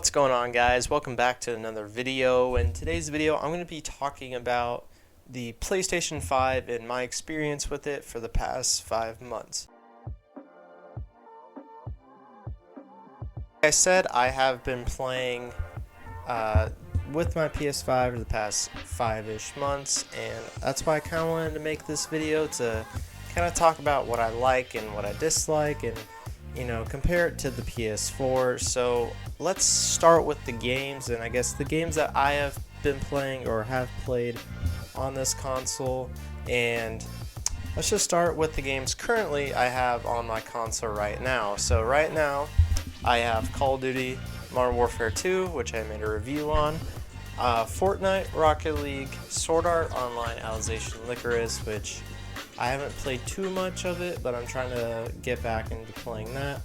What's going on, guys? Welcome back to another video. In today's video I'm going to be talking about the PlayStation 5 and my experience with it for the past 5 months. Like I said, I have been playing with my PS5 for the past 5-ish months, and that's why I kind of wanted to make this video to kind of talk about what I like and what I dislike, and compare it to the PS4. So let's start with the games, and I guess the games that I have been playing or have played on this console. And let's just start with the games currently I have on my console right now. So right now I have Call of Duty Modern Warfare 2, which I made a review on, Fortnite, Rocket League, Sword Art Online, Alicization Lycoris, which I haven't played too much of it, but I'm trying to get back into playing that.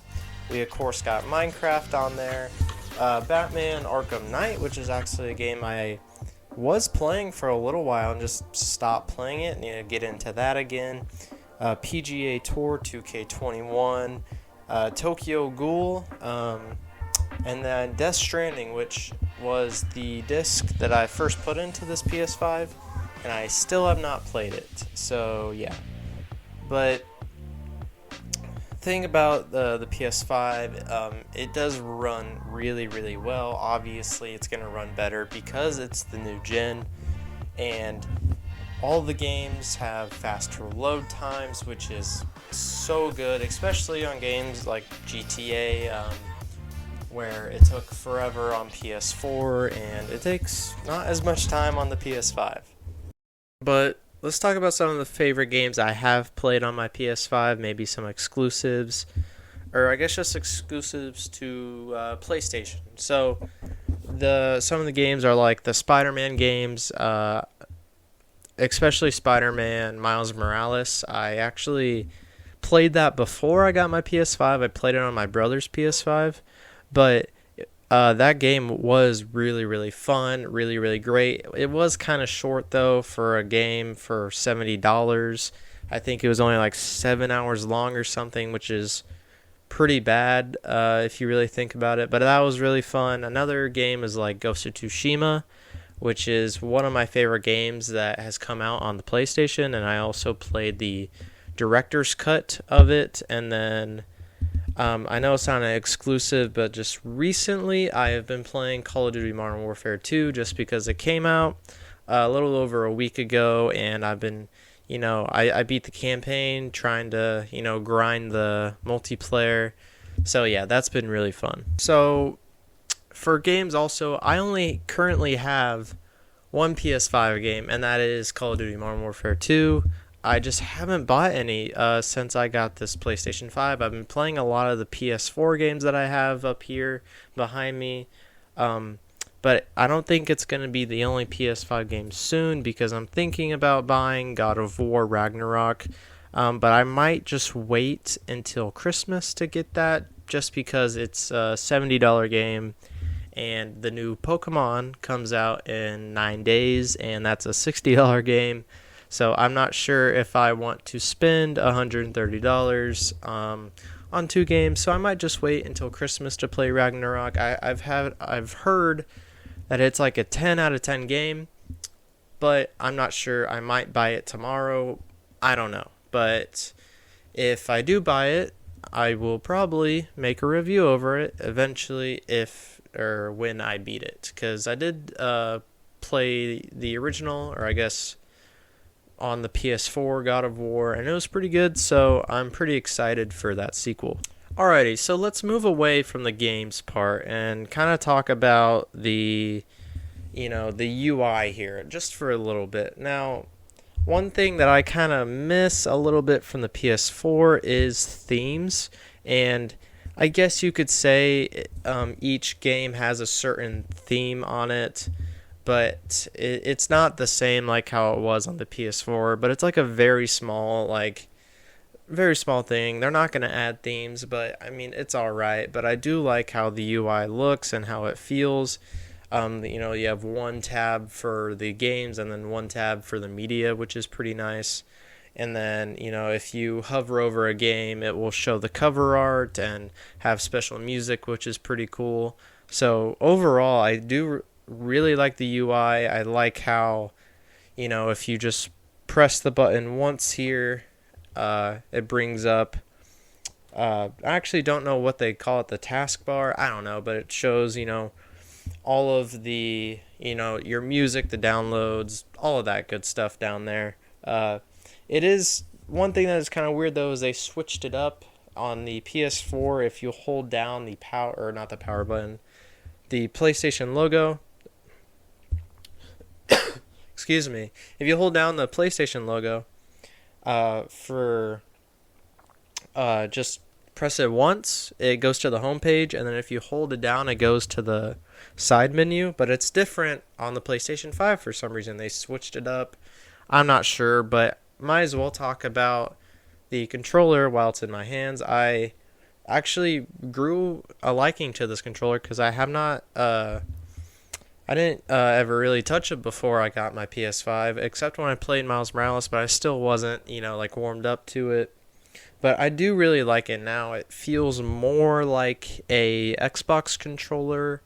We of course got Minecraft on there, Batman Arkham Knight, which is actually a game I was playing for a little while and just stopped playing it. Need to get into that again. PGA Tour 2K21, Tokyo Ghoul, and then Death Stranding, which was the disc that I first put into this PS5, and I still have not played it. So yeah, but thing about the PS5, it does run really well. Obviously it's going to run better because it's the new gen, and all the games have faster load times, which is so good, especially on games like GTA, where it took forever on PS4 and it takes not as much time on the PS5. But let's talk about some of the favorite games I have played on my PS5, maybe some exclusives, or I guess just exclusives to PlayStation. So some of the games are like the Spider-Man games, especially Spider-Man Miles Morales. I actually played that before I got my PS5. I played it on my brother's PS5, but that game was really fun, really great. It was kind of short though for a game for $70. I think it was only like 7 hours long or something, which is pretty bad if you really think about it. But that was really fun. Another game is like Ghost of Tsushima, which is one of my favorite games that has come out on the PlayStation, and I also played the director's cut of it. And then I know it's not an exclusive, but just recently I have been playing Call of Duty Modern Warfare 2 just because it came out a little over a week ago, and I've been, I beat the campaign trying to, grind the multiplayer. So yeah, that's been really fun. So for games also, I only currently have one PS5 game, and that is Call of Duty Modern Warfare 2. I just haven't bought any since I got this PlayStation 5. I've been playing a lot of the PS4 games that I have up here behind me. But I don't think it's going to be the only PS5 game soon, because I'm thinking about buying God of War Ragnarok. But I might just wait until Christmas to get that, just because it's a $70 game. And the new Pokemon comes out in 9 days, and that's a $60 game. So I'm not sure if I want to spend $130 on 2 games. So I might just wait until Christmas to play Ragnarok. I've heard that it's like a 10 out of 10 game, but I'm not sure. I might buy it tomorrow. I don't know. But if I do buy it, I will probably make a review over it eventually, if or when I beat it, because I did play the original, or I guess on the PS4 God of War, and it was pretty good, so I'm pretty excited for that sequel. Alrighty, so let's move away from the games part and kind of talk about the UI here just for a little bit. Now, one thing that I kind of miss a little bit from the PS4 is themes, and I guess you could say each game has a certain theme on it, but it's not the same like how it was on the PS4, but it's like a very small thing. They're not going to add themes, but I mean, it's alright. But I do like how the UI looks and how it feels. You have one tab for the games and then one tab for the media, which is pretty nice. And then, if you hover over a game, it will show the cover art and have special music, which is pretty cool. So overall, I do really like the UI. I like how, if you just press the button once here, it brings up. I actually don't know what they call it, the taskbar. I don't know, but it shows, all of the, your music, the downloads, all of that good stuff down there. It is one thing that is kind of weird though is they switched it up on the PS4. If you hold down the power, or not the power button, the PlayStation logo. Excuse me. If you hold down the PlayStation logo, for just press it once, it goes to the home page, and then if you hold it down, it goes to the side menu. But it's different on the PlayStation 5 for some reason. They switched it up. I'm not sure, but might as well talk about the controller while it's in my hands. I actually grew a liking to this controller because I have not I didn't ever really touch it before I got my PS5, except when I played Miles Morales, but I still wasn't, like warmed up to it. But I do really like it now. It feels more like a Xbox controller,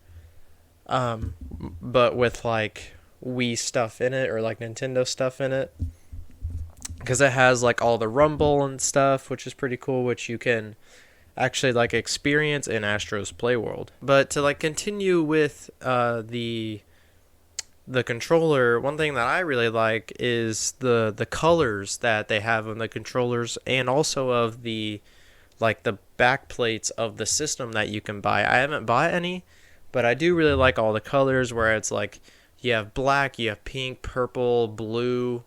but with like Wii stuff in it, or like Nintendo stuff in it. Because it has like all the rumble and stuff, which is pretty cool, which you can actually like experience in Astro's Playworld. But to like continue with the controller, one thing that I really like is the colors that they have on the controllers, and also of the back plates of the system that you can buy. I haven't bought any, but I do really like all the colors, where it's like you have black, you have pink, purple, blue,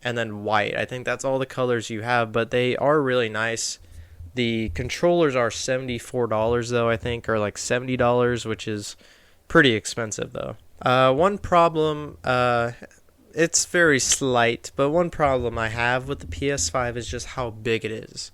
and then white. I think that's all the colors you have, but they are really nice. The controllers are $74 though, I think, or like $70, which is pretty expensive though. One problem, it's very slight, but one problem I have with the PS5 is just how big it is.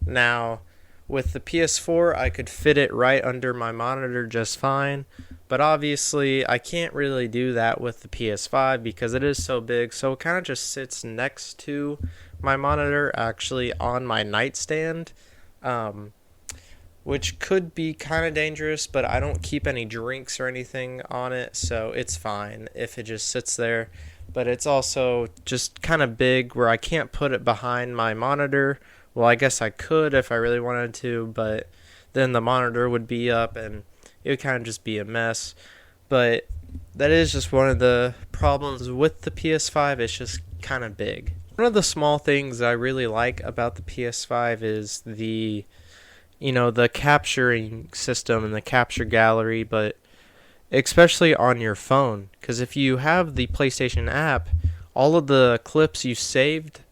Now, with the PS4, I could fit it right under my monitor just fine, but obviously I can't really do that with the PS5 because it is so big, so it kind of just sits next to my monitor, actually on my nightstand, which could be kind of dangerous, but I don't keep any drinks or anything on it, so it's fine if it just sits there. But it's also just kind of big where I can't put it behind my monitor. Well, I guess I could if I really wanted to, but then the monitor would be up and it would kind of just be a mess. But that is just one of the problems with the PS5. It's just kind of big. One of the small things I really like about the PS5 is the capturing system and the capture gallery, but especially on your phone, because if you have the PlayStation app, all of the clips you saved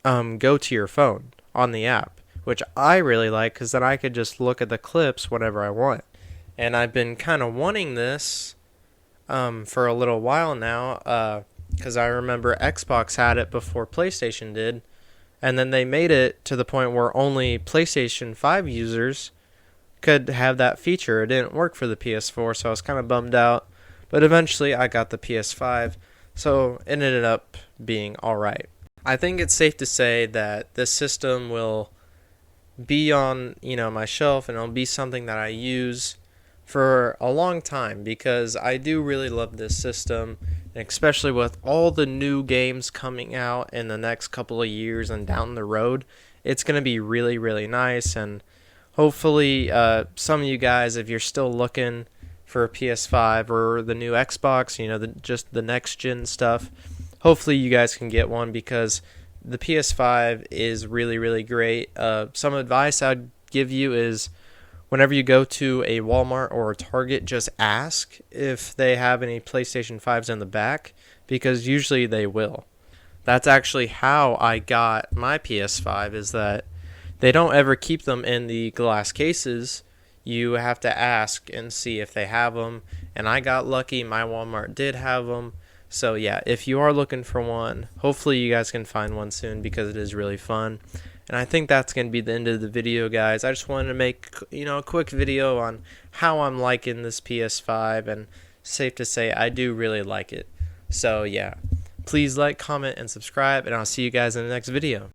go to your phone on the app, which I really like, because then I could just look at the clips whenever I want. And I've been kind of wanting this for a little while now, because I remember Xbox had it before PlayStation did. And then they made it to the point where only PlayStation 5 users could have that feature. It didn't work for the PS4, so I was kind of bummed out. But eventually I got the PS5, so it ended up being alright. I think it's safe to say that this system will be on, my shelf, and it'll be something that I use for a long time, because I do really love this system, and especially with all the new games coming out in the next couple of years and down the road, it's going to be really, really nice. And hopefully some of you guys, if you're still looking for a PS5 or the new Xbox, just the next gen stuff, hopefully you guys can get one, because the PS5 is really, really great. Some advice I'd give you is, whenever you go to a Walmart or a Target, just ask if they have any PlayStation 5s in the back, because usually they will. That's actually how I got my PS5, is that they don't ever keep them in the glass cases. You have to ask and see if they have them, and I got lucky. My Walmart did have them. So yeah, if you are looking for one, hopefully you guys can find one soon, because it is really fun. And I think that's going to be the end of the video, guys. I just wanted to make, a quick video on how I'm liking this PS5, and safe to say I do really like it. So yeah, please like, comment, and subscribe, and I'll see you guys in the next video.